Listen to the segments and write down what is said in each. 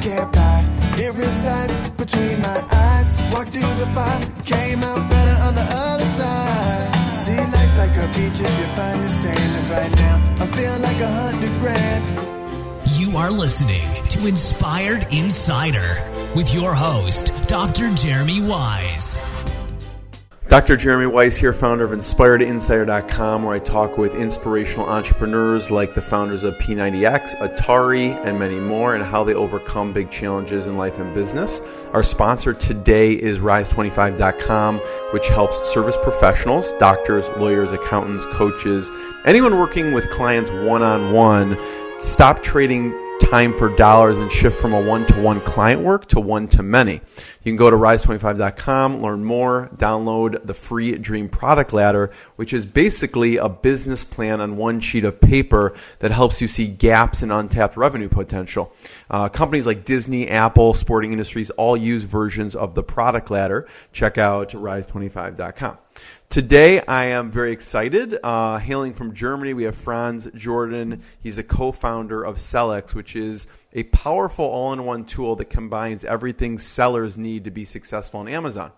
can't buy. It resides between my eyes. Walked through the fire, came out better on the other side. See, life's like a beach if you find the sand. And right now, I feel like $100,000. You are listening to Inspired Insider with your host, Dr. Jeremy Wise. Dr. Jeremy Weiss here, founder of InspiredInsider.com, where I talk with inspirational entrepreneurs like the founders of P90X, Atari, and many more, and how they overcome big challenges in life and business. Our sponsor today is Rise25.com, which helps service professionals, doctors, lawyers, accountants, coaches, anyone working with clients one-on-one, stop trading time for dollars and shift from a one-to-one client work to one-to-many. You can go to Rise25.com, learn more, download the free Dream Product Ladder, which is basically a business plan on one sheet of paper that helps you see gaps in untapped revenue potential. Companies like Disney, Apple, sporting industries all use versions of the product ladder. Check out Rise25.com. Today, I am very excited. Hailing from Germany, we have Franz Jordan. He's a co-founder of Sellics, which is a powerful all-in-one tool that combines everything sellers need to be successful on Amazon.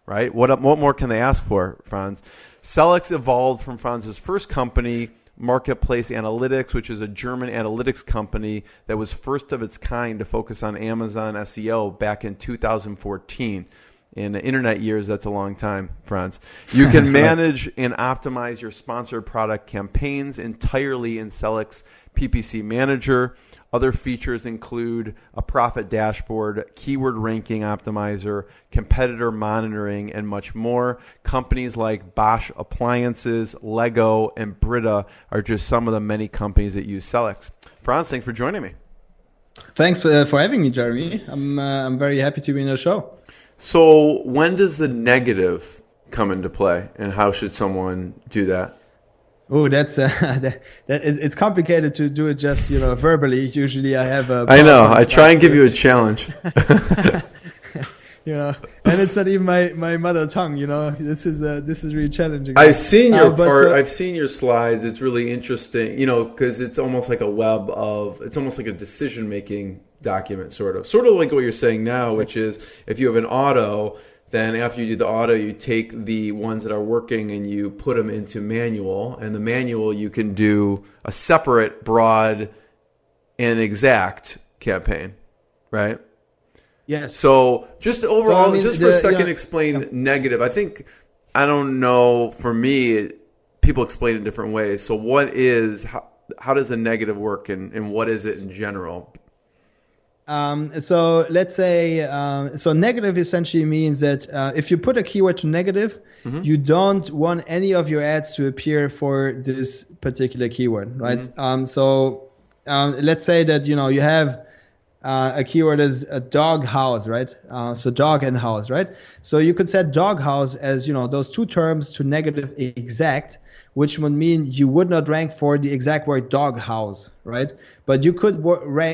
Right? What more can they ask for, Franz? Sellics evolved from Franz's first company, Marketplace Analytics, which is a German analytics company that was first of its kind to focus on Amazon SEO back in 2014. In internet years, that's a long time, Franz. You can manage and optimize your sponsored product campaigns entirely in Sellics PPC Manager. Other features include a profit dashboard, keyword ranking optimizer, competitor monitoring, and much more. Companies like Bosch Appliances, Lego, and Brita are just some of the many companies that use Sellics. Franz, thanks for joining me. Thanks for having me, Jeremy. I'm very happy to be in the show. So when does the negative come into play, and how should someone do that? Oh, it's complicated to do it just verbally. Usually, I have a. I know. I try and give you a challenge. And it's not even my mother tongue. This is really challenging. I've seen your I've seen your slides. It's really interesting. Because it's almost like it's almost like a decision making document, sort of like what you're saying now, which is if you have an auto, then after you do the auto, you take the ones that are working and you put them into manual, and the manual you can do a separate broad and exact campaign, right? Yes. So just overall, for a second, explain negative. I don't know, for me, people explain it in different ways. So how does the negative work, and what is it in general? So let's say, negative essentially means that if you put a keyword to negative, you don't want any of your ads to appear for this particular keyword, right? Let's say that, you have a keyword as a dog house, right? So dog and house, right? So you could set dog house as, those two terms to negative exact, which would mean you would not rank for the exact word dog house, right? But you could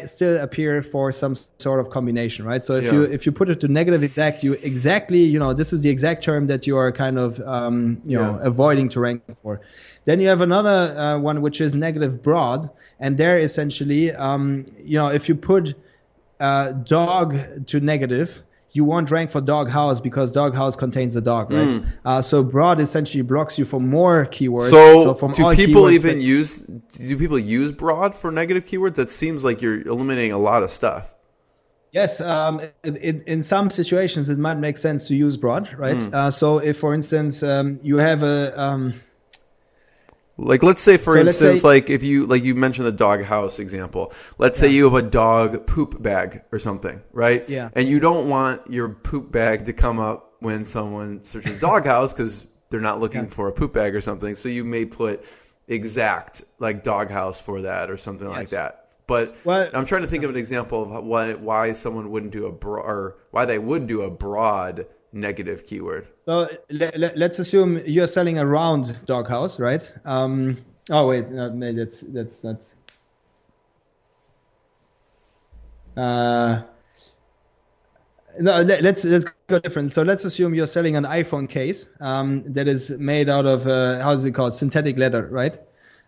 still appear for some sort of combination, right? So if you put it to negative exact, you exactly, this is the exact term that you are kind of, avoiding to rank for. Then you have another one, which is negative broad. And there essentially, if you put dog to negative, you won't rank for dog house because dog house contains a dog, right? So broad essentially blocks you from more keywords. So from do people use broad for negative keywords? That seems like you're eliminating a lot of stuff. Yes, in some situations it might make sense to use broad, right? So if, for instance, you have a let's say, for instance, if you mentioned the dog house example. Let's say you have a dog poop bag or something, right? Yeah. And you don't want your poop bag to come up when someone searches dog house because they're not looking for a poop bag or something. So you may put exact, like dog house for that or something like that. But I'm trying to think of an example of why someone wouldn't do why they would do a broad negative keyword. So let's assume you're selling a round doghouse, right? Maybe that's not. No, let's go different. So let's assume you're selling an iPhone case that is made out of how is it called, synthetic leather, right?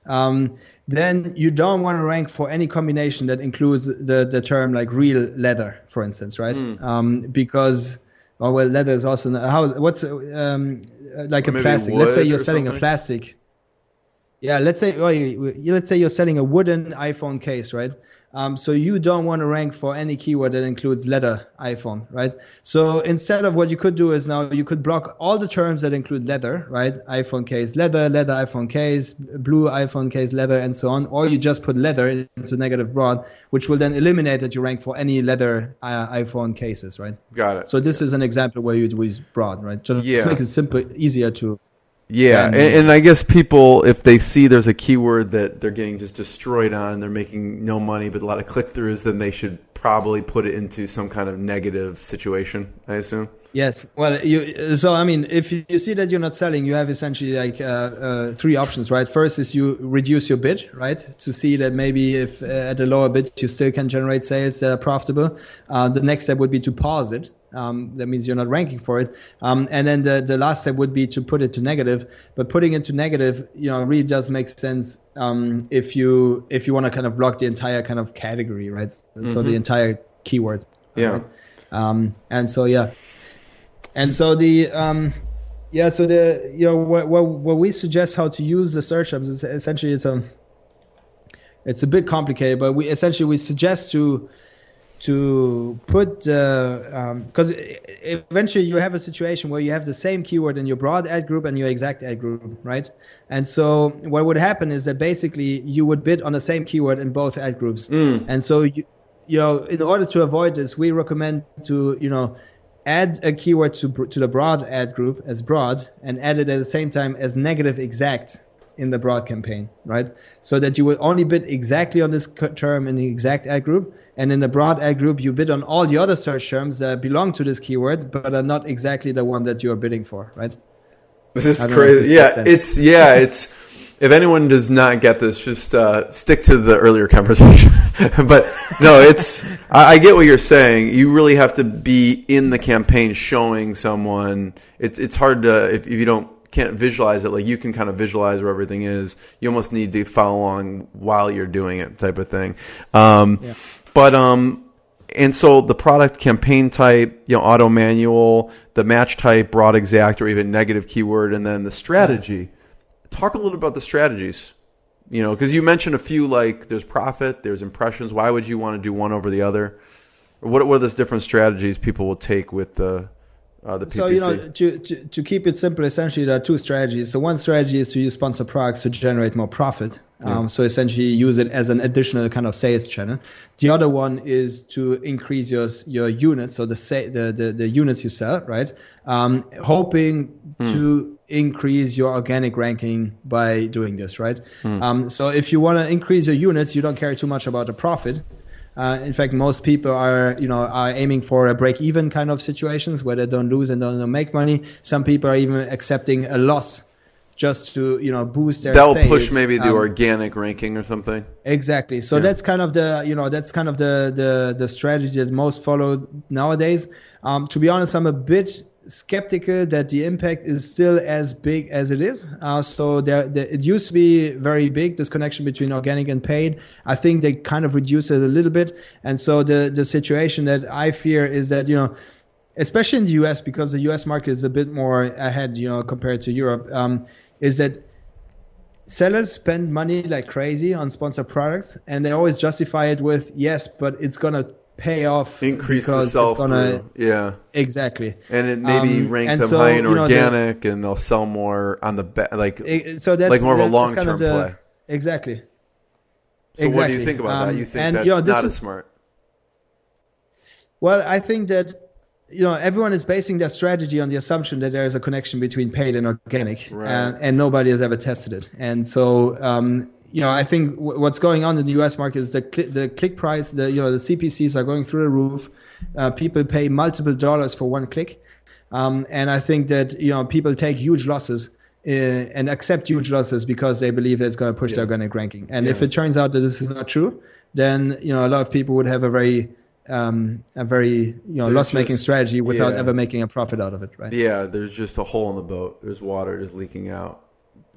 then you don't want to rank for any combination that includes the term like real leather, for instance, right? Because leather is also what's like a plastic. Let's say you're selling a plastic. Yeah, let's say you're selling a wooden iPhone case, right? So you don't want to rank for any keyword that includes leather iPhone, right? So instead of what you could do is now you could block all the terms that include leather, right? iPhone case, leather iPhone case, blue iPhone case, leather, and so on. Or you just put leather into negative broad, which will then eliminate that you rank for any leather iPhone cases, right? Got it. So this is an example where you use broad, right? Just make it simple, easier to... Yeah, and I guess people, if they see there's a keyword that they're getting just destroyed on, they're making no money but a lot of click-throughs, then they should probably put it into some kind of negative situation, I assume. Yes. Well, if you see that you're not selling, you have essentially like three options, right? First is you reduce your bid, right? To see that maybe if at a lower bid you still can generate sales that are profitable. The next step would be to pause it. That means you're not ranking for it. And then the last step would be to put it to negative. But putting it to negative, really does make sense if you want to kind of block the entire kind of category, right? So the entire keyword. Yeah. Right? And so what we suggest how to use the search terms is essentially it's a bit complicated, but we suggest to put because eventually you have a situation where you have the same keyword in your broad ad group and your exact ad group, right? And so what would happen is that basically you would bid on the same keyword in both ad groups. And so in order to avoid this, we recommend to add a keyword to the broad ad group as broad and add it at the same time as negative exact in the broad campaign, right? So that you will only bid exactly on this term in the exact ad group, and in the broad ad group you bid on all the other search terms that belong to this keyword but are not exactly the one that you are bidding for, right? This is crazy. It's if anyone does not get this, just stick to the earlier conversation. But no, I get what you're saying. You really have to be in the campaign showing someone. It's hard to if you can't visualize it. Like you can kind of visualize where everything is. You almost need to follow along while you're doing it, type of thing. But and so the product campaign type, auto manual, the match type, broad exact, or even negative keyword, and then the strategy. Talk a little about the strategies, because you mentioned a few, like there's profit, there's impressions. Why would you want to do one over the other? Or what are those different strategies people will take with the PPC? So, to keep it simple, essentially there are two strategies. So one strategy is to use sponsored products to generate more profit. So essentially use it as an additional kind of sales channel. The other one is to increase your units, so the units you sell, right? Hoping to increase your organic ranking by doing this, right? So if you want to increase your units, you don't care too much about the profit. In fact, most people are aiming for a break-even kind of situations where they don't lose and don't make money. Some people are even accepting a loss just to boost their sales. That'll push maybe the organic ranking or something. Exactly. So that's kind of the strategy that most follow nowadays. To be honest, I'm a bit skeptical that the impact is still as big as it is. It used to be very big, this connection between organic and paid. I think they kind of reduced it a little bit. And so the situation that I fear is that, especially in the US, because the US market is a bit more ahead, compared to Europe, is that sellers spend money like crazy on sponsored products, and they always justify it with, yes, but it's going to pay off. Increase the sell-through. Yeah. Exactly. And it maybe rank them high in organic, and they'll sell more on the back, so that's like more of a long-term play. Exactly. So what do you think about that? You think that's not as smart? Well, I think that everyone is basing their strategy on the assumption that there is a connection between paid and organic, right. And nobody has ever tested it. And so, I think what's going on in the U.S. market is the click price, the CPCs are going through the roof. People pay multiple dollars for one click, and I think that people take huge losses and accept huge losses because they believe it's going to push their organic ranking. And if it turns out that this is not true, then a lot of people would have a very loss-making strategy without ever making a profit out of it, right? Yeah, there's just a hole in the boat. There's water just leaking out.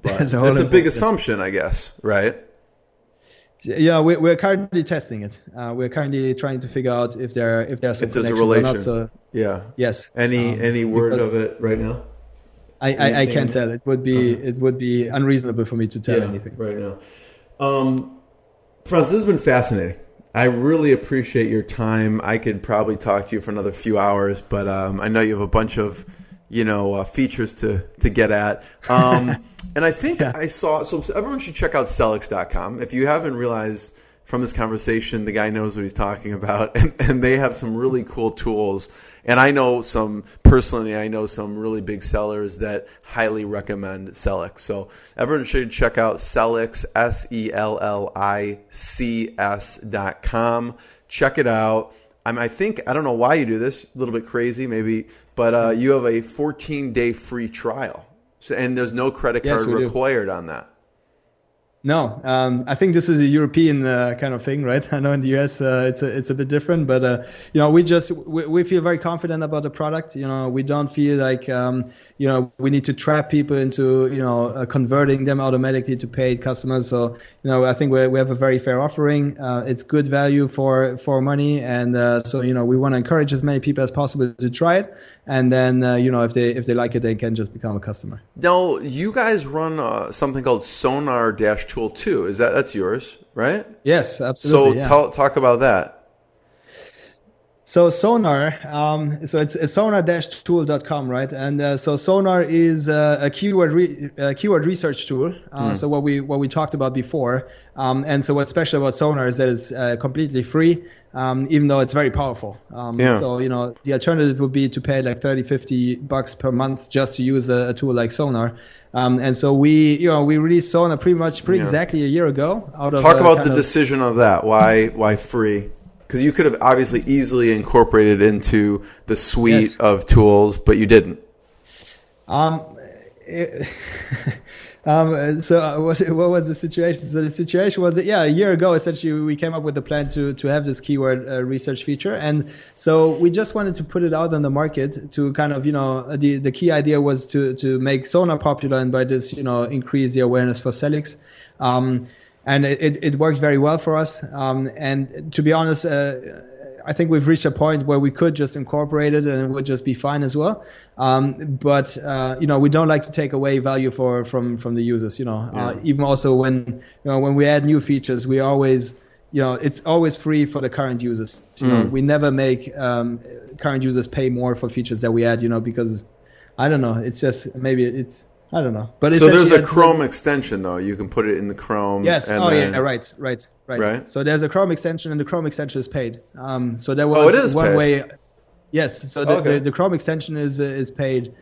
But There's that's a big yes. assumption, I guess, right? Yeah, we're currently testing it. We're currently trying to figure out if there's some If there's a connections relation. or not. So Yeah. yes. Any word because of it right now? I can't tell. It would be unreasonable for me to tell anything right now. Franz, this has been fascinating. I really appreciate your time. I could probably talk to you for another few hours, but I know you have a bunch of features to get at. And I think I saw, so everyone should check out Sellics.com. If you haven't realized from this conversation, the guy knows what he's talking about, and they have some really cool tools. And I know some really big sellers that highly recommend Sellics. So everyone should check out Sellics, Sellics.com. Check it out. I don't know why you do this, a little bit crazy maybe, but you have a 14-day free trial. So, and there's no credit card required on that. No, I think this is a European kind of thing, right? I know in the US it's a bit different, but we feel very confident about the product. We don't feel like we need to trap people into converting them automatically to paid customers. So I think we have a very fair offering. It's good value for money, and so we want to encourage as many people as possible to try it. And then if they like it, they can just become a customer. Now you guys run something called Sonar Tool 2. That's yours, right? Yes, absolutely. So talk about that. So Sonar, so it's sonar-tool.com, right? And so Sonar is a keyword research tool. So what we talked about before. And so what's special about Sonar is that it's completely free, even though it's very powerful. So the alternative would be to pay like $30-$50 per month just to use a tool like Sonar. And so we released Sonar pretty exactly a year ago. Talk about the decision of that. Why free? Because you could have obviously easily incorporated into the suite of tools, but you didn't. So what was the situation? So the situation was that a year ago essentially we came up with a plan to have this keyword research feature, and so we just wanted to put it out on the market to kind of the key idea was to make Sonar popular, and by this increase the awareness for Sellics. And it worked very well for us. And to be honest, I think we've reached a point where we could just incorporate it and it would just be fine as well. But we don't like to take away value from the users. Even also when we add new features, we always it's always free for the current users. We never make current users pay more for features that we add. Because I don't know. It's just I don't know. But so there's a Chrome extension, though. You can put it in the Chrome. Yes. Right. So there's a Chrome extension, and the Chrome extension is paid. So there was one way. Yes. So the Chrome extension is paid.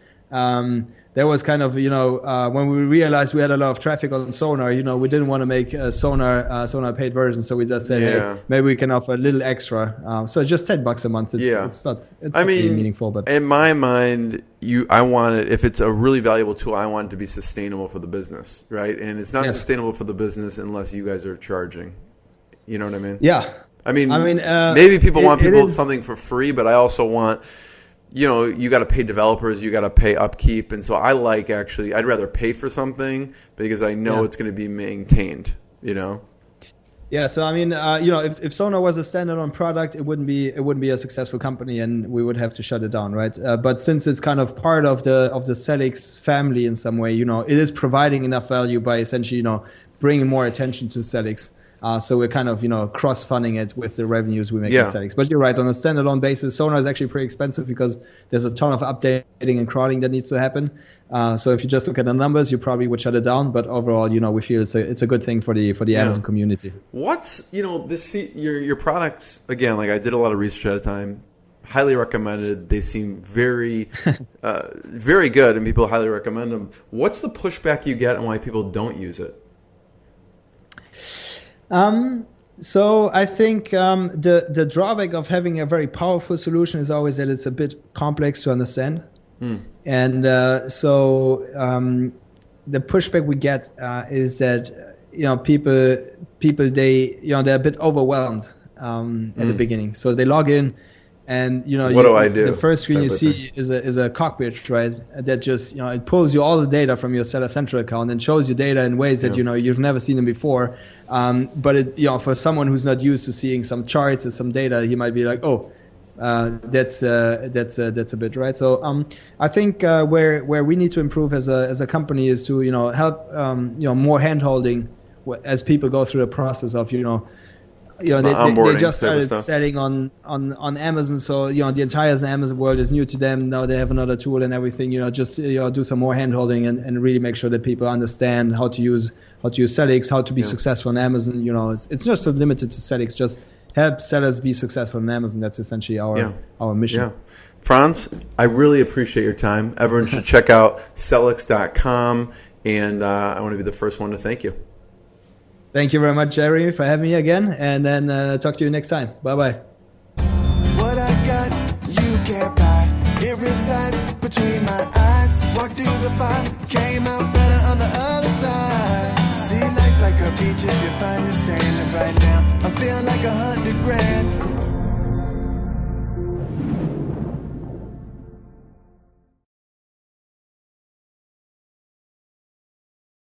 There was kind of when we realized we had a lot of traffic on Sonar, we didn't want to make a Sonar paid version, so we just said, hey, maybe we can offer a little extra. So it's just $10 a month. It's not really meaningful, but in my mind, I want it, if it's a really valuable tool, I want it to be sustainable for the business, right? And it's not sustainable for the business unless you guys are charging. You know what I mean? Yeah. I mean maybe people want something for free, but I also want. You got to pay developers, you got to pay upkeep, and so I'd rather pay for something because I know it's going to be maintained. Yeah. So if Sonar was a standalone product, it wouldn't be a successful company, and we would have to shut it down, right? But since it's kind of part of the Sellics family in some way, it is providing enough value by essentially bringing more attention to Sellics. So we're kind of, cross-funding it with the revenues we make in Sellics. But you're right, on a standalone basis, Sonar is actually pretty expensive because there's a ton of updating and crawling that needs to happen. So if you just look at the numbers, you probably would shut it down. But overall, we feel it's a good thing for the Amazon community. What's, your products, again, like I did a lot of research at a time, highly recommended. They seem very, very good, and people highly recommend them. What's the pushback you get and why people don't use it? So I think the drawback of having a very powerful solution is always that it's a bit complex to understand. And so the pushback we get is that people they're a bit overwhelmed at the beginning. So they log in, And what do I do? The first screen you see is a cockpit, right? That just it pulls you all the data from your Seller Central account and shows you data in ways that you've never seen them before. But it for someone who's not used to seeing some charts and some data, he might be like, oh, that's a bit right. So I think where we need to improve as a company is to help more hand holding as people go through the process of they just started selling on Amazon, so the entire Amazon world is new to them. Now they have another tool and everything. Just do some more hand holding and really make sure that people understand how to use Sellics, how to be successful on Amazon. It's not so limited to Sellics. Just help sellers be successful on Amazon. That's essentially our mission. Yeah. Franz, I really appreciate your time. Everyone should check out Sellics.com, and I want to be the first one to thank you. Thank you very much, Jerry, for having me again, and then talk to you next time. Bye-bye. What I got, you can't buy. It resides between my eyes. Walked through the fire, came out better on the other side. See, life's like a beach if you find the sand. And right now, I'm feeling like $100 grand.